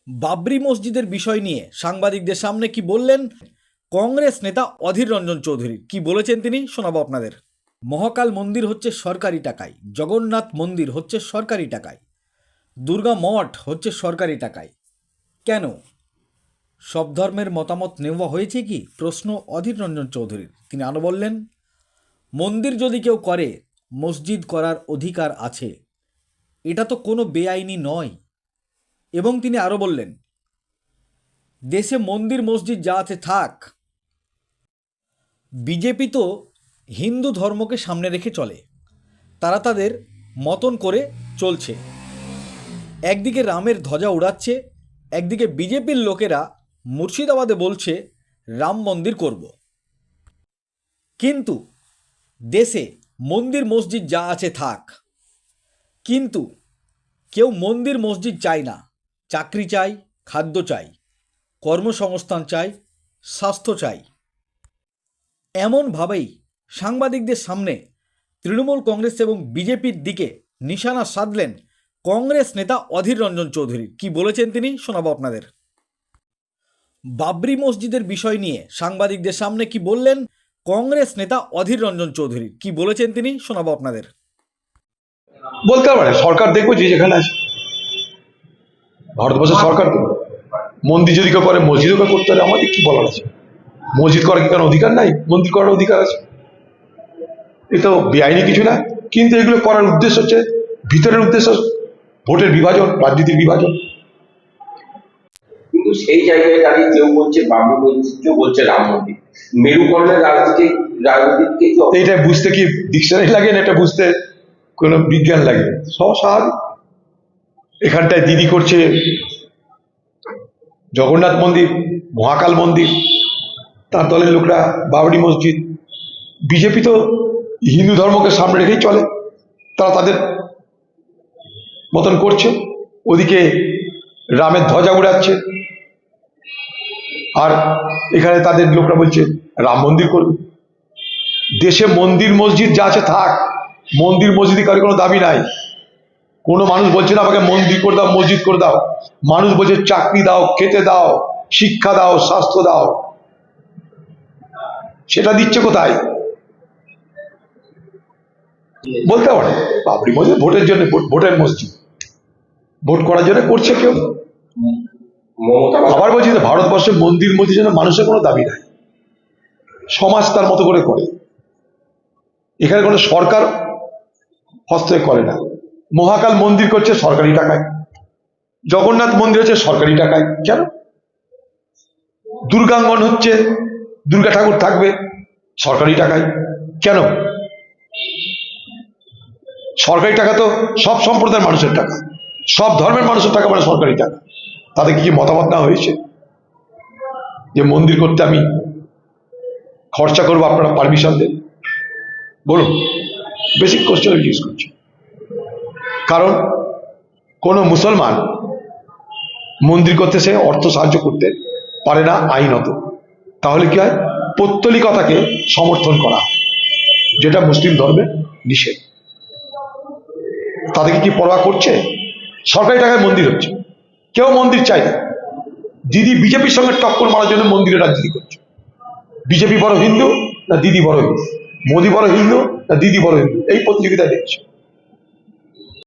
বাবরি মসজিদের বিষয় নিয়ে সাংবাদিকদের সামনে কি বললেন কংগ্রেস নেতা অধীর রঞ্জন চৌধুরী? কি বলেছেন তিনি শোনাবো আপনাদের। মহাকাল মন্দির হচ্ছে সরকারি টাকায়, জগন্নাথ মন্দির হচ্ছে সরকারি টাকায়, দুর্গা মঠ হচ্ছে সরকারি টাকায়। কেন? সব ধর্মের মতামত নেওয়া হয়েছে কি? প্রশ্ন অধীর রঞ্জন চৌধুরীর। তিনি আরও বললেন, মন্দির যদি কেউ করে, মসজিদ করার অধিকার আছে, এটা তো কোনো বেআইনি নয়। এবং তিনি আরও বললেন, দেশে মন্দির মসজিদ যা আছে থাক, বিজেপি তো হিন্দু ধর্মকে সামনে রেখে চলে, তারা তাদের মতন করে চলছে। একদিকে রামের ধ্বজা উড়াচ্ছে, একদিকে বিজেপির লোকেরা মুর্শিদাবাদে বলছে রাম মন্দির করব। কিন্তু দেশে মন্দির মসজিদ যা আছে থাক, কিন্তু কেউ মন্দির মসজিদ চায় না। চাকরি চাই, খাদ্য চাই, কর্মসংস্থান চাই, স্বাস্থ্য চাই। এমনভাবেই সাংবাদিকদের সামনে তৃণমূল কংগ্রেস এবং বিজেপির দিকে নিশানা সাধলেন কংগ্রেস নেতা অধীর রঞ্জন চৌধুরী। কি বলেছেন তিনি শোনাবো আপনাদের। বাবরি মসজিদের বিষয় নিয়ে সাংবাদিকদের সামনে কি বললেন কংগ্রেস নেতা অধীর রঞ্জন চৌধুরী? কি বলেছেন তিনি শোনাবো আপনাদের। বলতে পারে সরকার দেখবো যে যেখানে আছে, ভারতবর্ষের সরকার তো মন্দির যদি কেউ করে মসজিদও কেউ করতে পারে, আমাদের কি বলার আছে? মসজিদ করার কি কারণ অধিকার নাই? মন্দির করার অধিকার আছে, এ তো বেআইনি কিছু না। কিন্তু এগুলো করার উদ্দেশ্য হচ্ছে, ভিতরের উদ্দেশ্য ভোটের বিভাজন, রাজনীতির বিভাজন। কিন্তু সেই জায়গায় দাঁড়িয়ে কেউ বলছে বাবরি মসজিদ, কেউ বলছে রাম মন্দির। মেরুকরণের রাজনীতিকে এইটা বুঝতে কি ডিকশনারি লাগে না, এটা বুঝতে কোনো বিজ্ঞান লাগে? সব স্বাভাবিক। এখানটায় দিদি করছে জগন্নাথ মন্দির, মহাকাল মন্দির, তার দলের লোকরা বাবরি মসজিদ। বিজেপি তো হিন্দু ধর্মকে সামনে রেখেই চলে, তারা তাদের মতন করছে। ওদিকে রামের ধ্বজা উড়াচ্ছে, আর এখানে তাদের লোকরা বলছে রাম মন্দির করবে। দেশে মন্দির মসজিদ যা আছে থাক, মন্দির মসজিদে কারোর কোনো দাবি নাই। কোনো মানুষ বলছে না আমাকে মন্দির করে দাও, মসজিদ করে দাও। মানুষ বলছে চাকরি দাও, খেতে দাও, শিক্ষা দাও, স্বাস্থ্য দাও। সেটা দিচ্ছে কোথায়? বলতে পারে বাবরি মসজিদ ভোটের জন্য, ভোটের মসজিদ, ভোট করার জন্য করছে কেউ। আবার বলছি যে ভারতবর্ষে মন্দির মসজিদের জন্য মানুষের কোনো দাবি নাই, সমাজ তার মতো করে করে। এখানে কোনো সরকার হস্তক্ষেপ করে না। মহাকাল মন্দির করছে সরকারি টাকায়, জগন্নাথ মন্দির হচ্ছে সরকারি টাকায়। কেন? দুর্গাঙ্গন হচ্ছে, দুর্গা ঠাকুর থাকবে সরকারি টাকায়। কেন? সরকারি টাকা তো সব সম্প্রদায়ের মানুষের টাকা, সব ধর্মের মানুষের টাকা, মানে সরকারি টাকা। তাদের কি মতামত না হয়েছে যে মন্দির করতে আমি খরচা করবো, আপনারা পারমিশন দেন? বলুন, বেসিক কোশ্চেন জিজ্ঞেস করছি। কারণ কোনো মুসলমান মন্দির করতে সে অর্থ সাহায্য করতে পারে না আইনত। তাহলে কি হয়? পৌত্তলিকতাকে সমর্থন করা, যেটা মুসলিম ধর্মে নিষেধ। তাদেরকে কি পরোয়া করছে? সরকারি টাকায় মন্দির হচ্ছে, কেউ মন্দির চায় না। দিদি বিজেপির সঙ্গে টক্কর মারার জন্য মন্দিরের রাজনীতি করছে। বিজেপি বড় হিন্দু না দিদি বড় হিন্দু, মোদী বড় হিন্দু না দিদি বড় হিন্দু, এই প্রতিযোগিতা দেখছে।